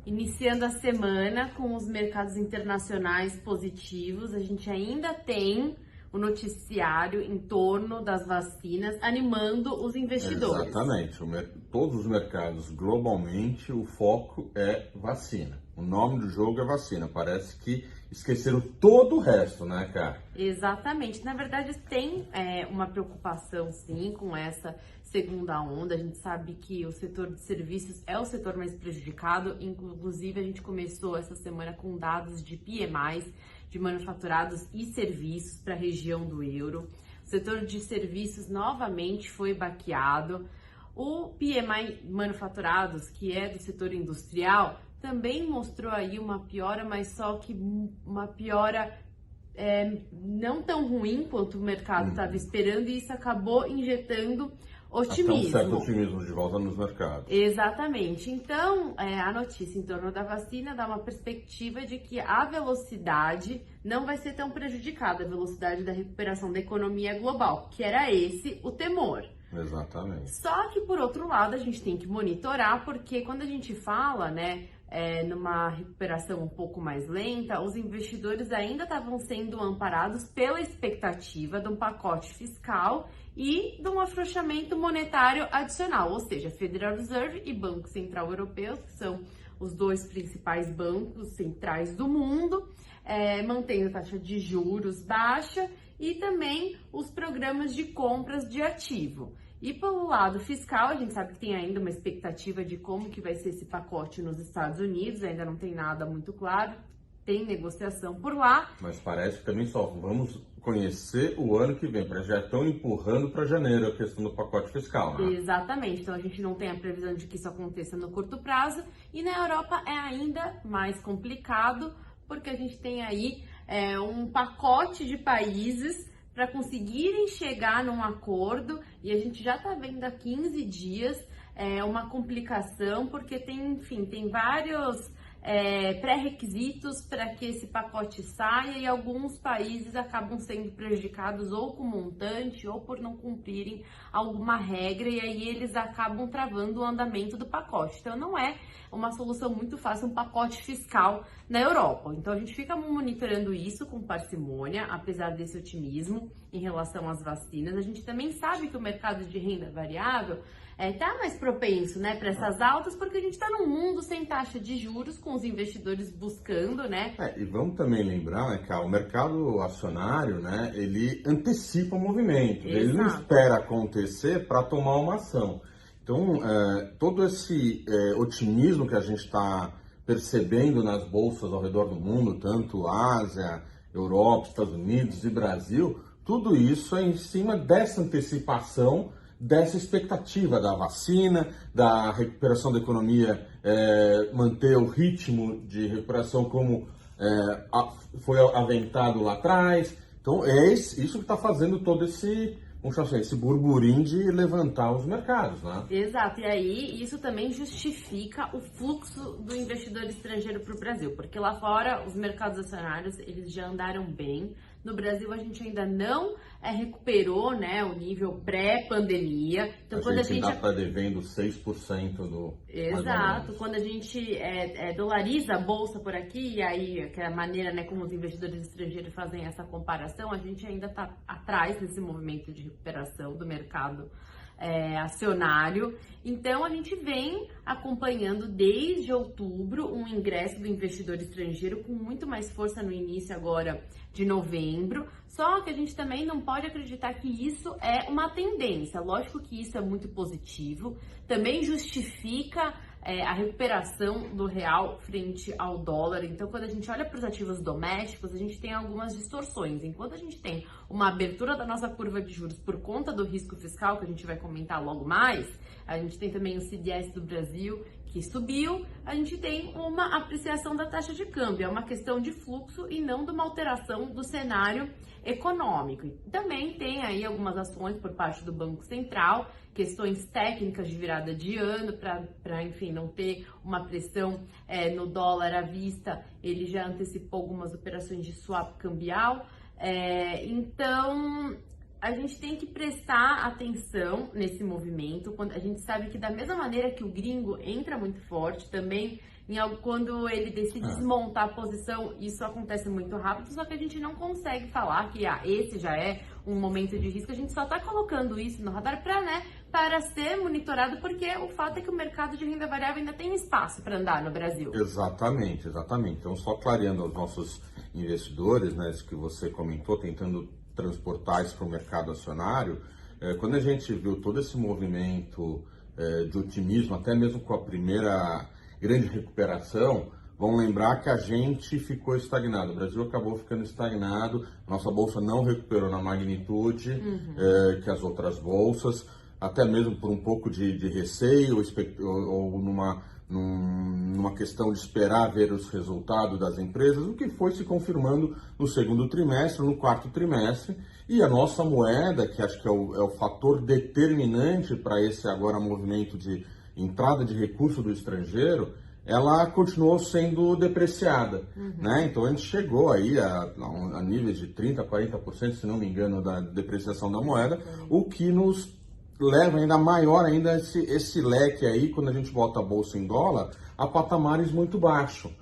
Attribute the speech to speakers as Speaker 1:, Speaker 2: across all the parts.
Speaker 1: Iniciando a semana com os mercados internacionais positivos, a gente ainda tem o noticiário em torno das vacinas animando os investidores.
Speaker 2: Exatamente. Todos os mercados globalmente, o foco é vacina. O nome do jogo é vacina. Parece que esqueceram todo o resto, né, cara?
Speaker 1: Exatamente. Na verdade, tem uma preocupação, sim, com essa segunda onda. A gente sabe que o setor de serviços é o setor mais prejudicado. Inclusive, a gente começou essa semana com dados de PMIs, de manufaturados e serviços para a região do euro. O setor de serviços novamente foi baqueado. O PMI manufaturados, que é do setor industrial, também mostrou aí uma piora, mas só que uma piora não tão ruim quanto o mercado estava esperando, e isso acabou injetando otimismo.
Speaker 2: Até um certo otimismo de volta nos mercados.
Speaker 1: Exatamente. Então, a notícia em torno da vacina dá uma perspectiva de que a velocidade não vai ser tão prejudicada, a velocidade da recuperação da economia global, que era esse o temor.
Speaker 2: Exatamente.
Speaker 1: Só que, por outro lado, a gente tem que monitorar, porque quando a gente fala, numa recuperação um pouco mais lenta, os investidores ainda estavam sendo amparados pela expectativa de um pacote fiscal e de um afrouxamento monetário adicional, ou seja, Federal Reserve e Banco Central Europeu, que são os dois principais bancos centrais do mundo, mantendo a taxa de juros baixa, e também os programas de compras de ativo. E pelo lado fiscal, a gente sabe que tem ainda uma expectativa de como que vai ser esse pacote nos Estados Unidos, ainda não tem nada muito claro, tem negociação por lá.
Speaker 2: Mas parece que também só vamos conhecer o ano que vem, já estão empurrando para janeiro a questão do pacote fiscal, né?
Speaker 1: Exatamente, então a gente não tem a previsão de que isso aconteça no curto prazo, e na Europa é ainda mais complicado, porque a gente tem aí um pacote de países para conseguirem chegar num acordo, e a gente já está vendo há 15 dias uma complicação, porque tem vários pré-requisitos para que esse pacote saia, e alguns países acabam sendo prejudicados ou com montante ou por não cumprirem alguma regra, e aí eles acabam travando o andamento do pacote. Então não é uma solução muito fácil um pacote fiscal na Europa. Então a gente fica monitorando isso com parcimônia, apesar desse otimismo em relação às vacinas. A gente também sabe que o mercado de renda variável está mais propenso, para essas altas, porque a gente está num mundo sem taxa de juros, com os investidores buscando,
Speaker 2: E vamos também lembrar, que o mercado acionário, ele antecipa o movimento, ele não espera acontecer para tomar uma ação. Então, todo esse otimismo que a gente está percebendo nas bolsas ao redor do mundo, tanto Ásia, Europa, Estados Unidos e Brasil, tudo isso é em cima dessa antecipação, dessa expectativa da vacina, da recuperação da economia, manter o ritmo de recuperação como foi aventado lá atrás. Então, isso que está fazendo todo esse burburinho de levantar os mercados, né?
Speaker 1: Exato, e aí isso também justifica o fluxo do investidor estrangeiro para o Brasil, porque lá fora os mercados acionários eles já andaram bem. No Brasil a gente ainda não recuperou, o nível pré-pandemia. Então
Speaker 2: a gente ainda está devendo 6% do...
Speaker 1: Exato, quando a gente dolariza a bolsa por aqui, e aí que é a maneira como os investidores estrangeiros fazem essa comparação, a gente ainda está atrás desse movimento de recuperação do mercado acionário. Então a gente vem acompanhando desde outubro um ingresso do investidor estrangeiro com muito mais força no início agora de novembro, só que a gente também não pode acreditar que isso é uma tendência. Lógico que isso é muito positivo, também justifica a recuperação do real frente ao dólar. Então, quando a gente olha para os ativos domésticos, a gente tem algumas distorções. Enquanto a gente tem uma abertura da nossa curva de juros por conta do risco fiscal, que a gente vai comentar logo mais, a gente tem também o CDS do Brasil, que subiu, a gente tem uma apreciação da taxa de câmbio. É uma questão de fluxo e não de uma alteração do cenário econômico. E também tem aí algumas ações por parte do Banco Central, questões técnicas de virada de ano, para enfim, não ter uma pressão no dólar à vista. Ele já antecipou algumas operações de swap cambial. Então, a gente tem que prestar atenção nesse movimento, quando a gente sabe que da mesma maneira que o gringo entra muito forte, também em algo, quando ele decide desmontar a posição, isso acontece muito rápido, só que a gente não consegue falar que esse já é um momento de risco, a gente só está colocando isso no radar para ser monitorado, porque o fato é que o mercado de renda variável ainda tem espaço para andar no Brasil.
Speaker 2: Exatamente. Então, só clareando aos nossos investidores, né, isso que você comentou, tentando transportar isso para o mercado acionário, quando a gente viu todo esse movimento de otimismo, até mesmo com a primeira grande recuperação, vamos lembrar que a gente ficou estagnado, o Brasil acabou ficando estagnado, nossa bolsa não recuperou na magnitude que as outras bolsas, até mesmo por um pouco de receio ou numa questão de esperar ver os resultados das empresas, o que foi se confirmando no segundo trimestre, no quarto trimestre, e a nossa moeda, que acho que é o fator determinante para esse agora movimento de entrada de recurso do estrangeiro, ela continuou sendo depreciada, né? Então a gente chegou aí a níveis de 30%, 40%, se não me engano, da depreciação da moeda, o que nos leva ainda maior ainda esse leque aí, quando a gente bota a bolsa em dólar, a patamares muito baixos.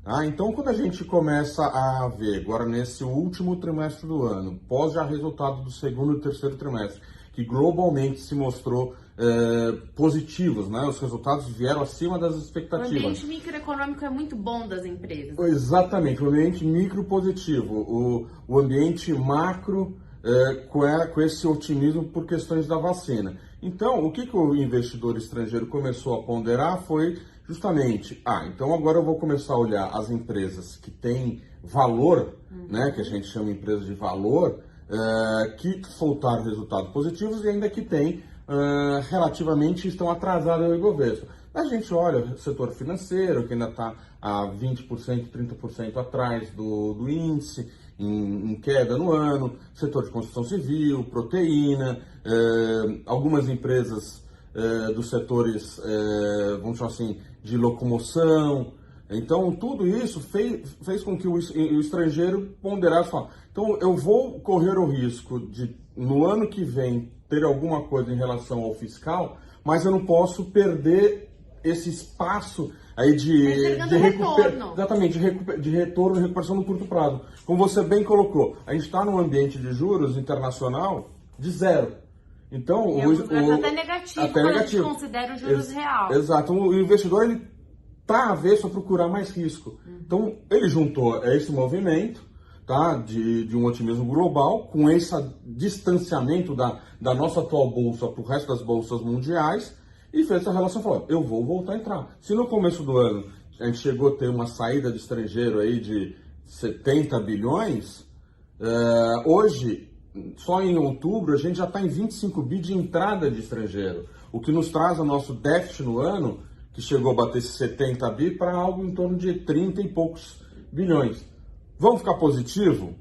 Speaker 2: Tá? Então, quando a gente começa a ver, agora nesse último trimestre do ano, pós já resultado do segundo e terceiro trimestre, que globalmente se mostrou positivos, né? Os resultados vieram acima das expectativas.
Speaker 1: O ambiente microeconômico é muito bom das empresas.
Speaker 2: Exatamente, o ambiente micro positivo, o ambiente macro com esse otimismo por questões da vacina. Então, o que o investidor estrangeiro começou a ponderar foi justamente, então agora eu vou começar a olhar as empresas que têm valor, né, que a gente chama de empresas de valor, que soltaram resultados positivos e ainda que têm relativamente estão atrasadas ao Ibovespa. A gente olha o setor financeiro, que ainda está a 20%, 30% atrás do índice, em queda no ano, setor de construção civil, proteína, algumas empresas dos setores, vamos chamar assim, de locomoção. Então, tudo isso fez com que o estrangeiro ponderasse, então eu vou correr o risco de, no ano que vem, ter alguma coisa em relação ao fiscal, mas eu não posso perder esse espaço aí de
Speaker 1: retorno.
Speaker 2: Exatamente, de retorno e recuperação no curto prazo. Como você bem colocou, a gente está num ambiente de juros internacional de zero. Então,
Speaker 1: até negativo, quando a gente considera os juros real.
Speaker 2: Exato. O investidor ele está avesso a procurar mais risco. Então, ele juntou esse movimento, tá, de um otimismo global, com esse distanciamento da nossa atual bolsa para o resto das bolsas mundiais, e fez essa relação, falou, eu vou voltar a entrar. Se no começo do ano a gente chegou a ter uma saída de estrangeiro aí de 70 bilhões, hoje, só em outubro, a gente já está em 25 bi de entrada de estrangeiro, o que nos traz o nosso déficit no ano, que chegou a bater esses 70 bi, para algo em torno de 30 e poucos bilhões. Vamos ficar positivo?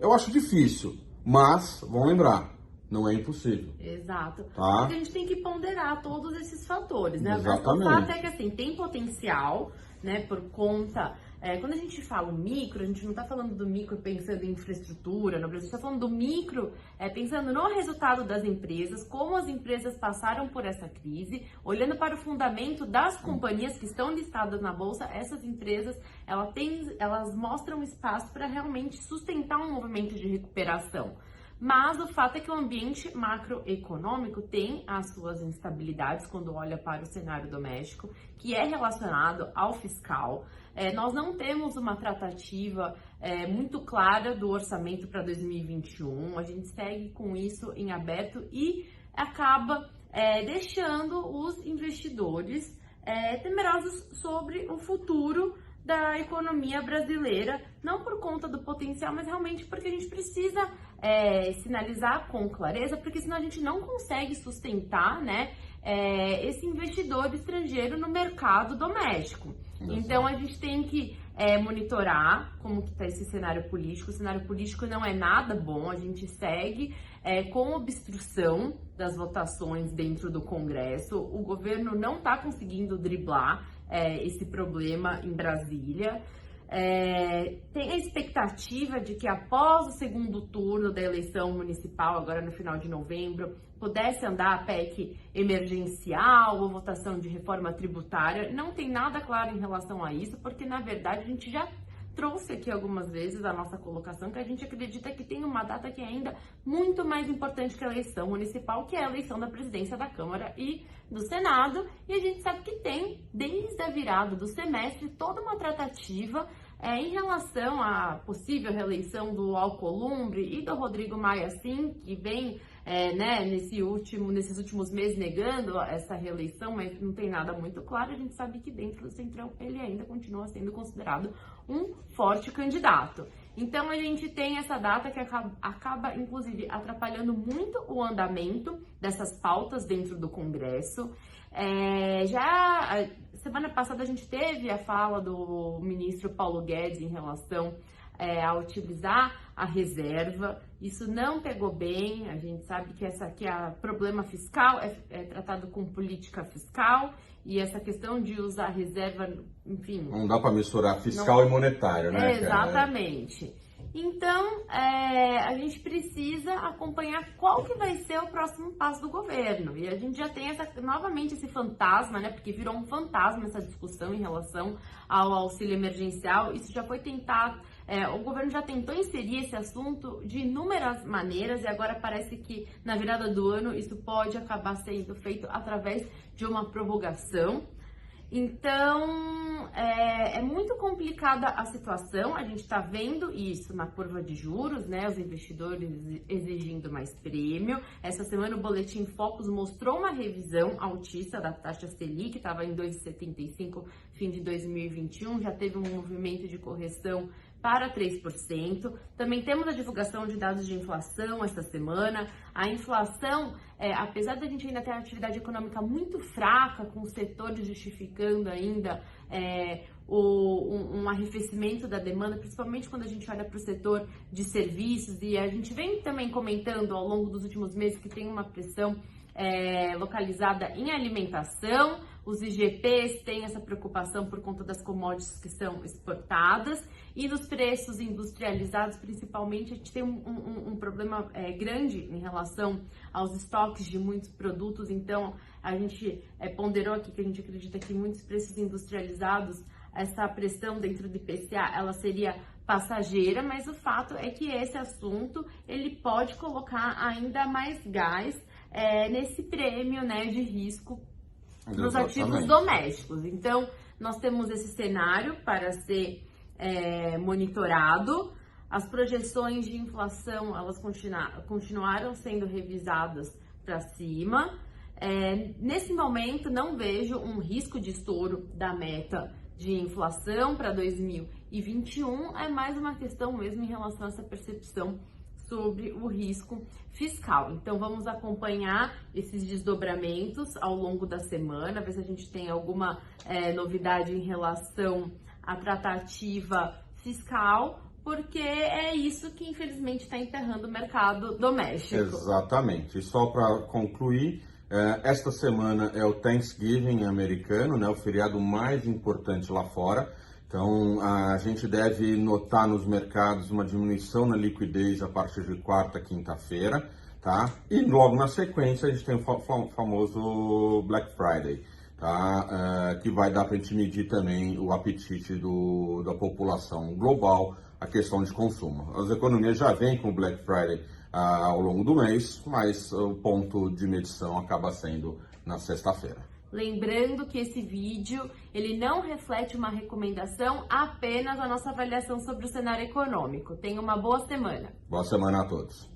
Speaker 2: Eu acho difícil, mas, vamos lembrar, não é impossível.
Speaker 1: Exato.
Speaker 2: Tá?
Speaker 1: Porque a gente tem que ponderar todos esses fatores, né?
Speaker 2: Exatamente.
Speaker 1: O fato é que, assim, tem potencial, né, por conta... quando a gente fala micro, a gente não está falando do micro pensando em infraestrutura no Brasil, a gente está falando do micro pensando no resultado das empresas, como as empresas passaram por essa crise, olhando para o fundamento das companhias que estão listadas na Bolsa, essas empresas, elas mostram espaço para realmente sustentar um movimento de recuperação. Mas o fato é que o ambiente macroeconômico tem as suas instabilidades quando olha para o cenário doméstico, que é relacionado ao fiscal. Nós não temos uma tratativa muito clara do orçamento para 2021, a gente segue com isso em aberto e acaba deixando os investidores temerosos sobre o futuro da economia brasileira, não por conta do potencial, mas realmente porque a gente precisa sinalizar com clareza, porque senão a gente não consegue sustentar, né, esse investidor estrangeiro no mercado doméstico. Então a gente tem que monitorar como que está esse cenário político. O cenário político não é nada bom, a gente segue com obstrução das votações dentro do Congresso. O governo não está conseguindo driblar esse problema em Brasília. tem a expectativa de que após o segundo turno da eleição municipal, agora no final de novembro, pudesse andar a PEC emergencial ou votação de reforma tributária. Não tem nada claro em relação a isso, porque na verdade a gente já trouxe aqui algumas vezes a nossa colocação que a gente acredita que tem uma data que é ainda muito mais importante que a eleição municipal, que é a eleição da presidência da Câmara e do Senado, e a gente sabe que tem, desde a virada do semestre, toda uma tratativa em relação à possível reeleição do Alcolumbre e do Rodrigo Maia, sim, que vem nesses últimos meses negando essa reeleição, mas não tem nada muito claro. A gente sabe que dentro do Centrão ele ainda continua sendo considerado um forte candidato. Então a gente tem essa data que acaba inclusive atrapalhando muito o andamento dessas pautas dentro do Congresso. Já semana passada a gente teve a fala do ministro Paulo Guedes em relação a utilizar a reserva. Isso não pegou bem. A gente sabe que essa aqui problema fiscal é tratado com política fiscal, e essa questão de usar a reserva, enfim...
Speaker 2: Não dá para misturar fiscal e monetário, né?
Speaker 1: Exatamente. Então, a gente precisa acompanhar qual que vai ser o próximo passo do governo. E a gente já tem novamente esse fantasma, né? Porque virou um fantasma essa discussão em relação ao auxílio emergencial. Isso já foi tentado, o governo já tentou inserir esse assunto de inúmeras maneiras, e agora parece que na virada do ano isso pode acabar sendo feito através de uma prorrogação. Então, é muito complicada a situação. A gente está vendo isso na curva de juros, né? Os investidores exigindo mais prêmio. Essa semana o Boletim Focus mostrou uma revisão altista da taxa Selic, que estava em 2,75 fim de 2021, já teve um movimento de correção para 3%. Também temos a divulgação de dados de inflação esta semana. A inflação, apesar da gente ainda ter uma atividade econômica muito fraca, com o setor justificando ainda um arrefecimento da demanda, principalmente quando a gente olha para o setor de serviços, e a gente vem também comentando ao longo dos últimos meses que tem uma pressão localizada em alimentação. Os IGPs têm essa preocupação por conta das commodities que são exportadas, e nos preços industrializados, principalmente, a gente tem um problema grande em relação aos estoques de muitos produtos. Então, a gente ponderou aqui que a gente acredita que muitos preços industrializados, essa pressão dentro do IPCA, ela seria passageira, mas o fato é que esse assunto ele pode colocar ainda mais gás nesse prêmio, né, de risco nos ativos domésticos. Então, nós temos esse cenário para ser monitorado. As projeções de inflação, elas continuaram sendo revisadas para cima. Nesse momento, não vejo um risco de estouro da meta de inflação para 2021. É mais uma questão mesmo em relação a essa percepção sobre o risco fiscal. Então, vamos acompanhar esses desdobramentos ao longo da semana, ver se a gente tem alguma novidade em relação à tratativa fiscal, porque é isso que, infelizmente, está enterrando o mercado doméstico.
Speaker 2: Exatamente. E só para concluir, esta semana é o Thanksgiving americano, né, o feriado mais importante lá fora. Então, a gente deve notar nos mercados uma diminuição na liquidez a partir de quarta, quinta-feira, tá? E logo na sequência a gente tem o famoso Black Friday, tá? Que vai dar para a gente medir também o apetite da população global, a questão de consumo. As economias já vêm com o Black Friday ao longo do mês, mas o ponto de medição acaba sendo na sexta-feira.
Speaker 1: Lembrando que esse vídeo, ele não reflete uma recomendação, apenas a nossa avaliação sobre o cenário econômico. Tenha uma boa semana.
Speaker 2: Boa semana a todos.